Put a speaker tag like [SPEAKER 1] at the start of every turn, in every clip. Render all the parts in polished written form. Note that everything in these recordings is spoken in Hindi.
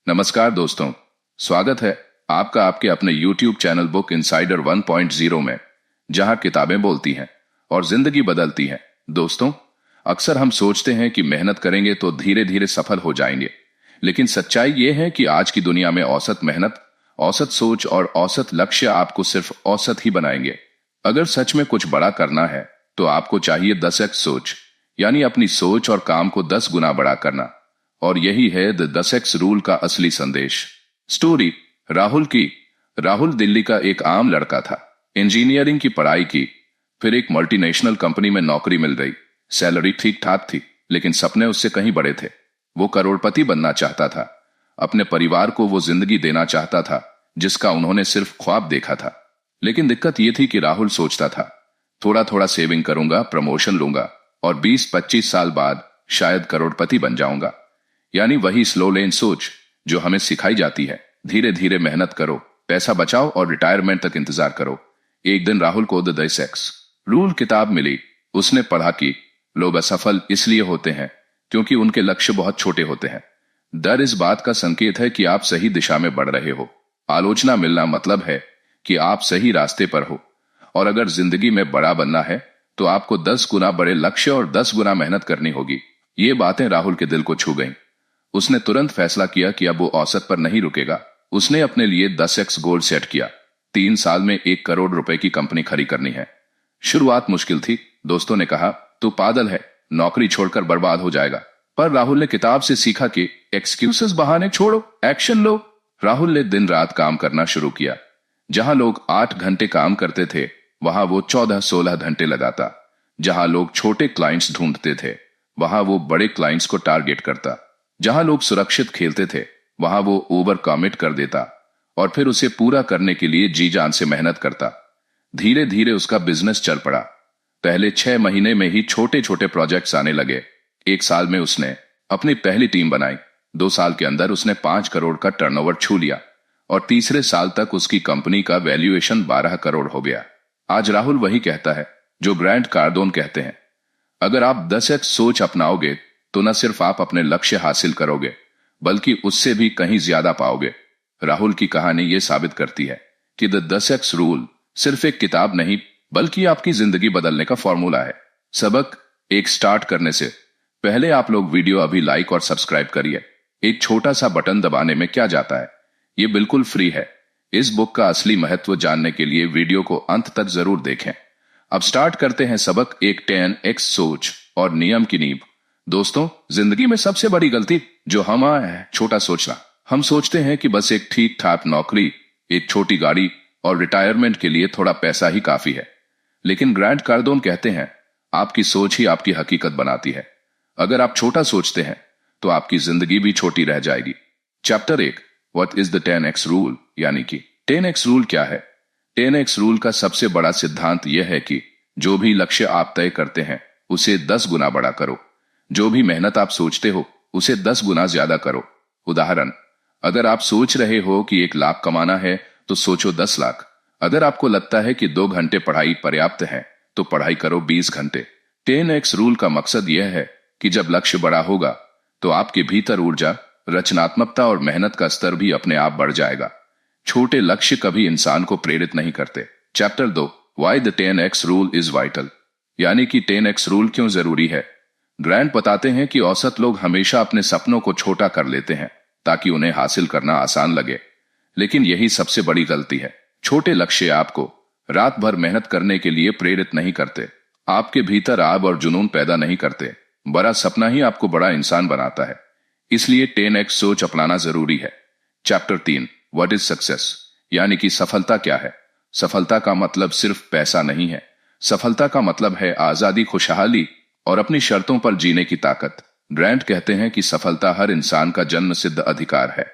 [SPEAKER 1] नमस्कार दोस्तों, स्वागत है आपका आपके अपने YouTube चैनल बुक इनसाइडर 1.0 में, जहां किताबें बोलती हैं और जिंदगी बदलती है। दोस्तों, अक्सर हम सोचते हैं कि मेहनत करेंगे तो धीरे धीरे सफल हो जाएंगे, लेकिन सच्चाई ये है कि आज की दुनिया में औसत मेहनत, औसत सोच और औसत लक्ष्य आपको सिर्फ औसत ही बनाएंगे। अगर सच में कुछ बड़ा करना है तो आपको चाहिए 10x सोच, यानी अपनी सोच और काम को 10 गुना बड़ा करना। और यही है द 10x रूल का असली संदेश। स्टोरी राहुल की। राहुल दिल्ली का एक आम लड़का था। इंजीनियरिंग की पढ़ाई की, फिर एक मल्टीनेशनल कंपनी में नौकरी मिल गई। सैलरी ठीक ठाक थी, लेकिन सपने उससे कहीं बड़े थे। वो करोड़पति बनना चाहता था। अपने परिवार को वो जिंदगी देना चाहता था जिसका उन्होंने सिर्फ ख्वाब देखा था। लेकिन दिक्कत ये थी कि राहुल सोचता था, थोड़ा थोड़ा सेविंग करूंगा, प्रमोशन लूंगा और 20-25 साल बाद शायद करोड़पति बन जाऊंगा। यानी वही स्लो लेन सोच जो हमें सिखाई जाती है। धीरे धीरे मेहनत करो, पैसा बचाओ और रिटायरमेंट तक इंतजार करो। एक दिन राहुल को द 10x रूल किताब मिली। उसने पढ़ा कि लोग असफल इसलिए होते हैं क्योंकि उनके लक्ष्य बहुत छोटे होते हैं। डर इस बात का संकेत है कि आप सही दिशा में बढ़ रहे हो। आलोचना मिलना मतलब है कि आप सही रास्ते पर हो। और अगर जिंदगी में बड़ा बनना है तो आपको 10 गुना बड़े लक्ष्य और 10 गुना मेहनत करनी होगी। ये बातें राहुल के दिल को छू गईं। उसने तुरंत फैसला किया कि अब वो औसत पर नहीं रुकेगा। उसने अपने लिए 10x गोल सेट किया। 3 साल में 1 करोड़ रुपए की कंपनी खड़ी करनी है। शुरुआत मुश्किल थी। दोस्तों ने कहा, तू पागल है, नौकरी छोड़कर बर्बाद हो जाएगा। पर राहुल ने किताब से सीखा कि एक्सक्यूजेस बहाने छोड़ो, एक्शन लो। राहुल ने दिन रात काम करना शुरू किया। जहां लोग 8 घंटे काम करते थे, वहां वो 14-16 घंटे लगाता। जहां लोग छोटे क्लाइंट्स ढूंढते थे, वहां वो बड़े क्लाइंट्स को टारगेट करता। जहां लोग सुरक्षित खेलते थे, वहां वो ओवर कमिट कर देता और फिर उसे पूरा करने के लिए जी जान से मेहनत करता। धीरे धीरे उसका बिजनेस चल पड़ा। पहले 6 महीने में ही छोटे छोटे प्रोजेक्ट्स आने लगे। 1 साल में उसने अपनी पहली टीम बनाई। 2 साल के अंदर उसने 5 करोड़ का टर्नओवर छू लिया और तीसरे साल तक उसकी कंपनी का वैल्यूएशन 12 करोड़ हो गया। आज राहुल वही कहता है जो ग्रांट कार्डोन कहते हैं, अगर आप 10x सोच अपनाओगे तो न सिर्फ आप अपने लक्ष्य हासिल करोगे, बल्कि उससे भी कहीं ज्यादा पाओगे। राहुल की कहानी यह साबित करती है कि द 10x रूल सिर्फ एक किताब नहीं, बल्कि आपकी जिंदगी बदलने का फॉर्मूला है। सबक एक स्टार्ट करने से पहले आप लोग वीडियो अभी लाइक और सब्सक्राइब करिए। एक छोटा सा बटन दबाने में क्या जाता है, ये बिल्कुल फ्री है। इस बुक का असली महत्व जानने के लिए वीडियो को अंत तक जरूर देखें। अब स्टार्ट करते हैं सबक एक 10x सोच और नियम की नींव। दोस्तों, जिंदगी में सबसे बड़ी गलती जो हम है छोटा सोचना। हम सोचते हैं कि बस एक ठीक ठाक नौकरी, एक छोटी गाड़ी और रिटायरमेंट के लिए थोड़ा पैसा ही काफी है। लेकिन ग्रांट कार्डोन कहते हैं, आपकी सोच ही आपकी हकीकत बनाती है। अगर आप छोटा सोचते हैं तो आपकी जिंदगी भी छोटी रह जाएगी। Chapter 1, what is the 10x rule, यानी कि 10x रूल क्या है। 10x रूल का सबसे बड़ा सिद्धांत यह है कि जो भी लक्ष्य आप तय करते हैं उसे 10 गुना बड़ा करो। जो भी मेहनत आप सोचते हो उसे 10 गुना ज्यादा करो। उदाहरण, अगर आप सोच रहे हो कि 1 लाख कमाना है तो सोचो 10 लाख। अगर आपको लगता है कि 2 घंटे पढ़ाई पर्याप्त है तो पढ़ाई करो 20 घंटे। 10x रूल का मकसद यह है कि जब लक्ष्य बड़ा होगा तो आपके भीतर ऊर्जा, रचनात्मकता और मेहनत का स्तर भी अपने आप बढ़ जाएगा। छोटे लक्ष्य कभी इंसान को प्रेरित नहीं करते। Chapter 2, why the 10x rule is vital, यानी कि 10x रूल क्यों जरूरी है। ग्रांट बताते हैं कि औसत लोग हमेशा अपने सपनों को छोटा कर लेते हैं ताकि उन्हें हासिल करना आसान लगे, लेकिन यही सबसे बड़ी गलती है। छोटे लक्ष्य आपको रात भर मेहनत करने के लिए प्रेरित नहीं करते, आपके भीतर आग और जुनून पैदा नहीं करते। बड़ा सपना ही आपको बड़ा इंसान बनाता है। इसलिए 10x सोच अपनाना जरूरी है। चैप्टर 3, व्हाट इज सक्सेस, यानी कि सफलता क्या है। सफलता का मतलब सिर्फ पैसा नहीं है। सफलता का मतलब है आजादी, खुशहाली और अपनी शर्तों पर जीने की ताकत। ग्रांट कहते हैं कि सफलता हर इंसान का जन्म सिद्ध अधिकार है,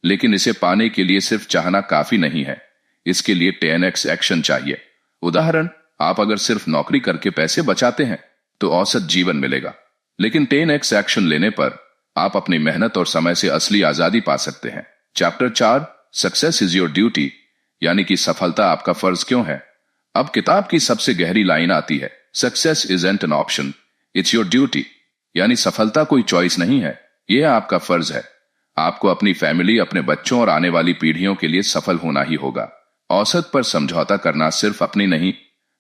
[SPEAKER 1] लेकिन इसे पाने के लिए सिर्फ चाहना काफी नहीं है। इसके लिए 10x एक्शन चाहिए। उदाहरण, आप अगर सिर्फ नौकरी करके पैसे बचाते हैं तो औसत जीवन मिलेगा, लेकिन 10x एक्शन लेने पर आप अपनी मेहनत और समय से असली आजादी पा सकते हैं। Chapter 4, success is your duty, यानी कि सफलता आपका फर्ज क्यों है। अब किताब की सबसे गहरी लाइन आती है, success isn't an option, it's your duty, यानी सफलता कोई चॉइस नहीं है, यह आपका फर्ज है। आपको अपनी फैमिली, अपने बच्चों और आने वाली पीढ़ियों के लिए सफल होना ही होगा। औसत पर समझौता करना सिर्फ अपनी नहीं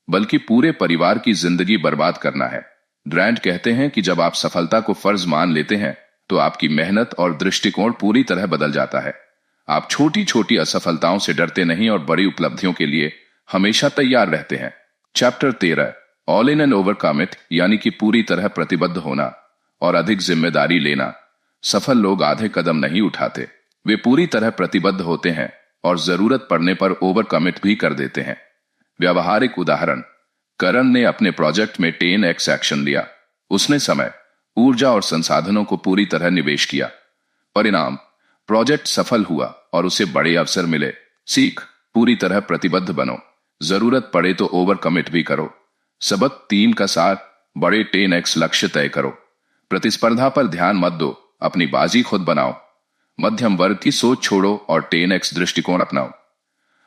[SPEAKER 1] बल्कि पूरे परिवार की जिंदगी बर्बाद करना है। ड्रैंड कहते हैं कि जब आप सफलता को फर्ज मान लेते हैं तो आपकी मेहनत और दृष्टिकोण पूरी तरह बदल जाता है। आप छोटी छोटी असफलताओं से डरते नहीं और बड़ी उपलब्धियों के लिए हमेशा तैयार रहते हैं। Chapter 13, all in and overcome it, यानी कि पूरी तरह प्रतिबद्ध होना और अधिक जिम्मेदारी लेना। सफल लोग आधे कदम नहीं उठाते, वे पूरी तरह प्रतिबद्ध होते हैं और जरूरत पड़ने पर ओवरकमिट भी कर देते हैं। व्यावहारिक उदाहरण, करण ने अपने प्रोजेक्ट में 10x एक्शन लिया। उसने समय, ऊर्जा और संसाधनों को पूरी तरह निवेश किया। परिणाम, प्रोजेक्ट सफल हुआ और उसे बड़े अवसर मिले। सीख, पूरी तरह प्रतिबद्ध बनो, जरूरत पड़े तो ओवरकमिट भी करो। सबक, टीम का साथ, बड़े 10x लक्ष्य तय करो। प्रतिस्पर्धा पर ध्यान मत दो, अपनी बाजी खुद बनाओ। मध्यम वर्ग की सोच छोड़ो और 10x दृष्टिकोण अपनाओ।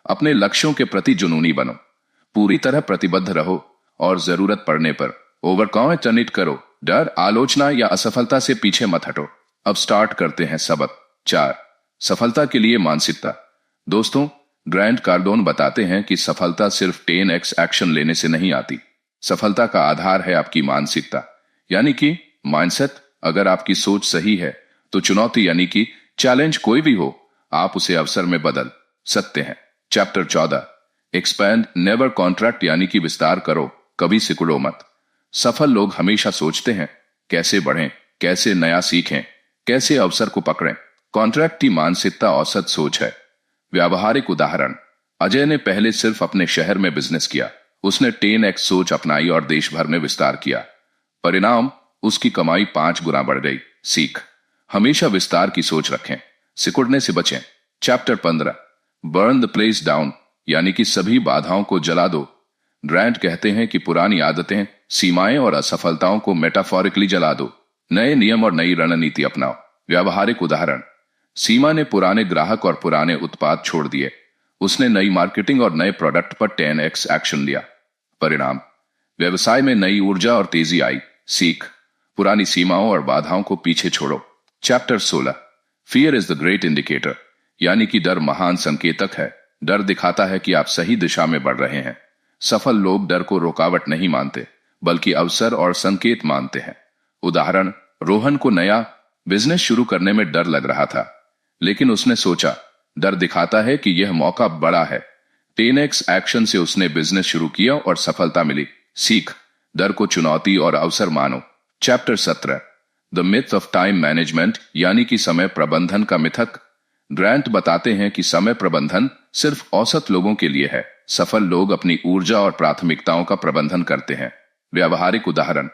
[SPEAKER 1] अपने लक्ष्यों के प्रति जुनूनी बनो, पूरी तरह प्रतिबद्ध रहो और जरूरत पड़ने पर ओवरकमिट करो। डर, आलोचना या असफलता से पीछे मत हटो। अब स्टार्ट करते हैं सबक 4, सफलता के लिए मानसिकता। दोस्तों, ग्रैंड कार्डोन बताते हैं कि सफलता सिर्फ 10x एक्शन लेने से नहीं आती। सफलता का आधार है आपकी मानसिकता, यानी कि माइंडसेट। अगर आपकी सोच सही है तो चुनौती यानी कि चैलेंज कोई भी हो, आप उसे अवसर में बदल सकते हैं। चैप्टर 14, एक्सपैंड नेवर कॉन्ट्रैक्ट, यानी कि विस्तार करो, कभी सिकुड़ो मत। सफल लोग हमेशा सोचते हैं कैसे बढ़ें, कैसे नया सीखें, कैसे अवसर को पकड़ें। कॉन्ट्रैक्ट की मानसिकता औसत सोच है। व्यावहारिक उदाहरण, अजय ने पहले सिर्फ अपने शहर में बिजनेस किया। उसने 10x सोच अपनाई और देश भर में विस्तार किया। परिणाम, उसकी कमाई 5 गुना बढ़ गई। सीख, हमेशा विस्तार की सोच रखें, सिकुड़ने से बचें। Chapter 15, burn the place down, यानी कि सभी बाधाओं को जला दो। ड्रैंड कहते हैं कि पुरानी आदतें, सीमाएं और असफलताओं को मेटाफोरिकली जला दो। नए नियम और नई रणनीति अपनाओ। व्यावहारिक उदाहरण, सीमा ने पुराने ग्राहक और पुराने उत्पाद छोड़ दिए। उसने नई मार्केटिंग और नए प्रोडक्ट पर 10x एक्शन लिया। परिणाम, व्यवसाय में नई ऊर्जा और तेजी आई। सीख, पुरानी सीमाओं और बाधाओं को पीछे छोड़ो। Chapter 16, fear is the great indicator, यानी कि डर महान संकेतक है। डर दिखाता है कि आप सही दिशा में बढ़ रहे हैं। सफल लोग डर को रुकावट नहीं मानते बल्कि अवसर और संकेत मानते हैं। उदाहरण, रोहन को नया बिजनेस शुरू करने में डर लग रहा था, लेकिन उसने सोचा डर दिखाता है कि यह मौका बड़ा है। 10x एक्शन से उसने बिजनेस शुरू किया और सफलता मिली। सीख, डर को चुनौती और अवसर मानो। Chapter 17, the myth of time management, यानी कि समय प्रबंधन का मिथक। ग्रैंट बताते हैं कि समय प्रबंधन सिर्फ औसत लोगों के लिए है। सफल लोग अपनी ऊर्जा और प्राथमिकताओं का प्रबंधन करते हैं। व्यावहारिक उदाहरण,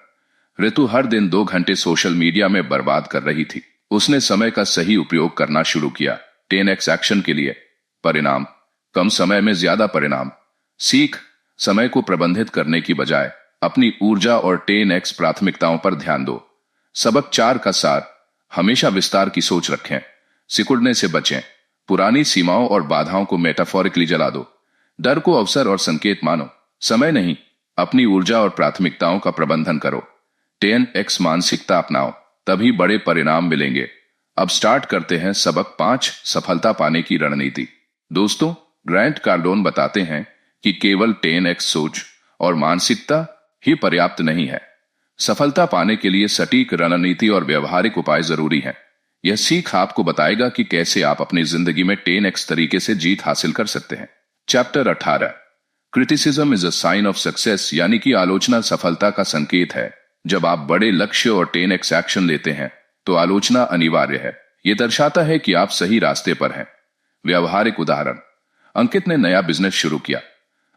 [SPEAKER 1] ऋतु हर दिन 2 घंटे सोशल मीडिया में बर्बाद कर रही थी। उसने समय का सही उपयोग करना शुरू किया 10x एक्शन के लिए। परिणाम, कम समय में ज्यादा परिणाम। सीख, समय को प्रबंधित करने की बजाय अपनी ऊर्जा और 10x प्राथमिकताओं पर ध्यान दो। सबक 4 का सार, हमेशा विस्तार की सोच रखें, सिकुड़ने से बचें, पुरानी सीमाओं और बाधाओं को मेटाफोरिकली जला दो। डर को अवसर और संकेत मानो, समय नहीं, अपनी ऊर्जा और प्राथमिकताओं का प्रबंधन करो। 10x मानसिकता अपनाओ, तभी बड़े परिणाम मिलेंगे। अब स्टार्ट करते हैं सबक 5, सफलता पाने की रणनीति। दोस्तों, ग्रैंट कार्डोन बताते हैं कि केवल 10x सोच और मानसिकता ही पर्याप्त नहीं है। सफलता पाने के लिए सटीक रणनीति और व्यवहारिक उपाय जरूरी हैं। यह सीख आपको बताएगा कि कैसे आप अपनी जिंदगी में 10x तरीके से जीत हासिल कर सकते हैं। Chapter 18, criticism is a sign of success, यानी कि आलोचना सफलता का संकेत है। जब आप बड़े लक्ष्य और 10x एक्शन लेते हैं तो आलोचना अनिवार्य है। यह दर्शाता है कि आप सही रास्ते पर हैं। व्यावहारिक उदाहरण, अंकित ने नया बिजनेस शुरू किया।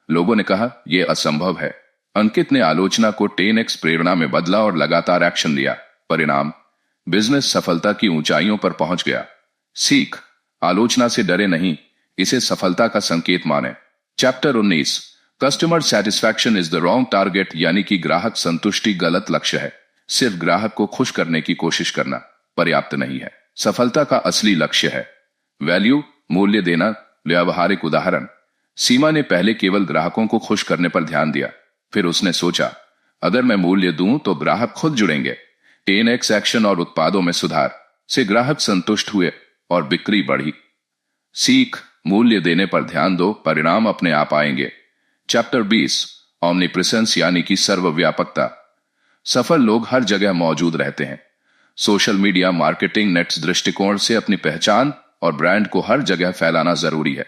[SPEAKER 1] लोगों ने कहा यह असंभव है। अंकित ने आलोचना को 10x प्रेरणा में बदला और लगातार एक्शन लिया। परिणाम, बिजनेस सफलता की ऊंचाइयों पर पहुंच गया। सीख, आलोचना से डरे नहीं, इसे सफलता का संकेत माने। Chapter 19, customer satisfaction is the wrong target, यानी कि ग्राहक संतुष्टि गलत लक्ष्य है। सिर्फ ग्राहक को खुश करने की कोशिश करना पर्याप्त नहीं है। सफलता का असली लक्ष्य है वैल्यू, मूल्य देना। व्यावहारिक उदाहरण, सीमा ने पहले केवल ग्राहकों को खुश करने पर ध्यान दिया, फिर उसने सोचा अगर मैं मूल्य दूं तो ग्राहक खुद जुड़ेंगे। 10x एक्शन और उत्पादों में सुधार से ग्राहक संतुष्ट हुए और बिक्री बढ़ी। सीख, मूल्य देने पर ध्यान दो, परिणाम अपने आप आएंगे। चैप्टर 20, ऑमनीप्रेसेंस यानी कि सर्वव्यापकता। सफल लोग हर जगह मौजूद रहते हैं। सोशल मीडिया मार्केटिंग नेट्स दृष्टिकोण से अपनी पहचान और ब्रांड को हर जगह फैलाना जरूरी है।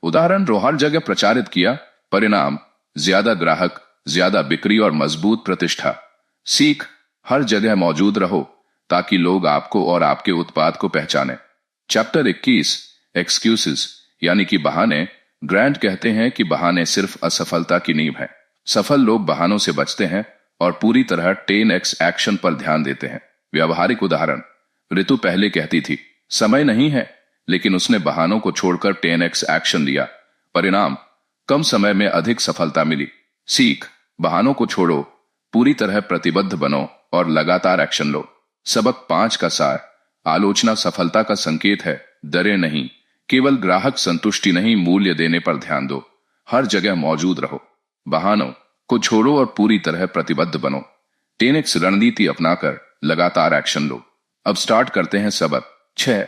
[SPEAKER 1] उदाहरण रो हर जगह प्रचारित किया, परिणाम ज्यादा ग्राहक, ज्यादा बिक्री और मजबूत प्रतिष्ठा। सीख, हर जगह मौजूद रहो ताकि लोग आपको और आपके उत्पाद को पहचाने। चैप्टर 21, एक्सक्यूजेस यानी कि बहाने। ग्रैंड कहते हैं कि बहाने सिर्फ असफलता की नींव है। सफल लोग बहानों से बचते हैं और पूरी तरह 10x एक्शन पर ध्यान देते हैं। व्यावहारिक उदाहरण, ऋतु पहले कहती थी समय नहीं है, लेकिन उसने बहानों को छोड़कर 10x एक्शन लिया। परिणाम, कम समय में अधिक सफलता मिली। सीख, बहानों को छोड़ो, पूरी तरह प्रतिबद्ध बनो और लगातार एक्शन लो। सबक 5 का सार, आलोचना सफलता का संकेत है, डरे नहीं। केवल ग्राहक संतुष्टि नहीं, मूल्य देने पर ध्यान दो। हर जगह मौजूद रहो, बहानों को छोड़ो और पूरी तरह प्रतिबद्ध बनो। 10x रणनीति अपनाकर लगातार एक्शन लो। अब स्टार्ट करते हैं सबक 6,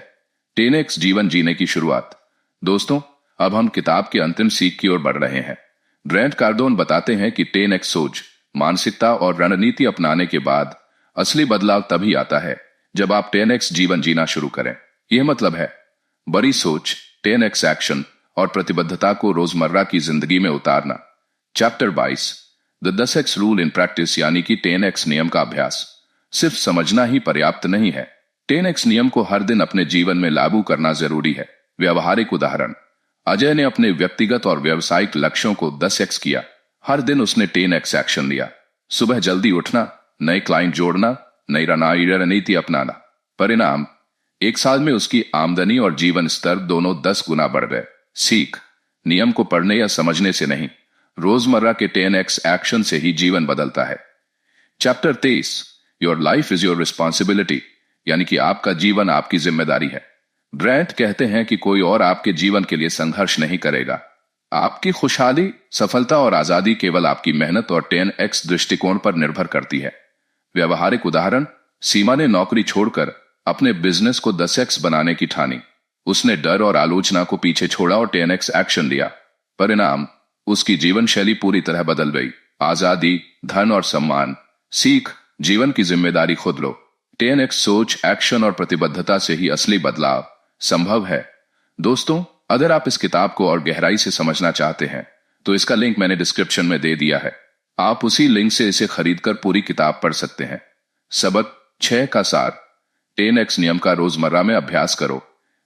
[SPEAKER 1] 10x जीवन जीने की शुरुआत। दोस्तों, अब हम किताब के अंतिम सीख की ओर बढ़ रहे हैं। ग्रैंट कार्डोन बताते हैं कि 10x सोच, मानसिकता और रणनीति अपनाने के बाद असली बदलाव तभी आता है जब आप 10x जीवन जीना शुरू करें। यह मतलब है बड़ी सोच, 10x एक्शन और प्रतिबद्धता को रोजमर्रा की जिंदगी में उतारना। Chapter 22, the 10x rule in practice यानी कि 10x नियम का अभ्यास। सिर्फ समझना ही पर्याप्त नहीं है, 10x नियम को हर दिन अपने जीवन में लागू करना जरूरी है। व्यावहारिक उदाहरण, अजय ने अपने व्यक्तिगत और व्यावसायिक लक्ष्यों को 10x किया। हर दिन उसने 10x एक्शन लिया। सुबह जल्दी उठना, नए क्लाइंट जोड़ना, नई रणनीति अपनाना। परिणाम, 1 साल में उसकी आमदनी और जीवन स्तर दोनों 10 गुना बढ़ गए। सीख, नियम को पढ़ने या समझने से नहीं, रोजमर्रा के 10x एक्शन से ही जीवन बदलता है। Chapter 23, your life is your responsibility यानी कि आपका जीवन आपकी जिम्मेदारी है। ग्रैंट कहते हैं कि कोई और आपके जीवन के लिए संघर्ष नहीं करेगा। आपकी खुशहाली, सफलता और आजादी केवल आपकी मेहनत और 10x दृष्टिकोण पर निर्भर करती है। व्यावहारिक उदाहरण, सीमा ने नौकरी छोड़कर अपने बिजनेस को 10x बनाने की ठानी। उसने डर और आलोचना को पीछे छोड़ा और 10x एक्शन लिया। परिणाम, उसकी जीवन शैली पूरी तरह बदल गई। आजादी, धन और सम्मान। सीख, जीवन की जिम्मेदारी खुद लो। 10x सोच, एक्शन और प्रतिबद्धता से ही असली बदलाव संभव है। दोस्तों, अगर आप इस किताब को और गहराई से समझना चाहते हैं तो इसका लिंक मैंने डिस्क्रिप्शन में दे दिया है। आप उसी लिंक से इसे खरीदकर पूरी किताब पढ़ सकते हैं। सबक 6 का सार, 10x नियम का रोजमर्रा में अभ्यास करो।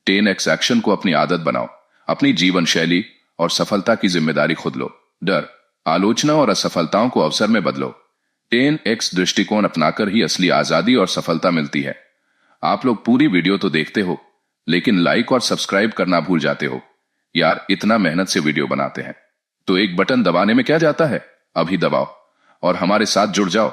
[SPEAKER 1] 10x एक्शन को अपनी आदत बनाओ। अपनी जीवन शैली और सफलता की जिम्मेदारी खुद लो। डर, आलोचना और असफलताओं को अवसर में बदलो। 10x दृष्टिकोण अपनाकर ही असली आजादी और सफलता मिलती है। आप लोग पूरी वीडियो तो देखते हो, लेकिन लाइक और सब्सक्राइब करना भूल जाते हो। यार, इतना मेहनत से वीडियो बनाते हैं तो एक बटन दबाने में क्या जाता है, अभी दबाओ और हमारे साथ जुड़ जाओ।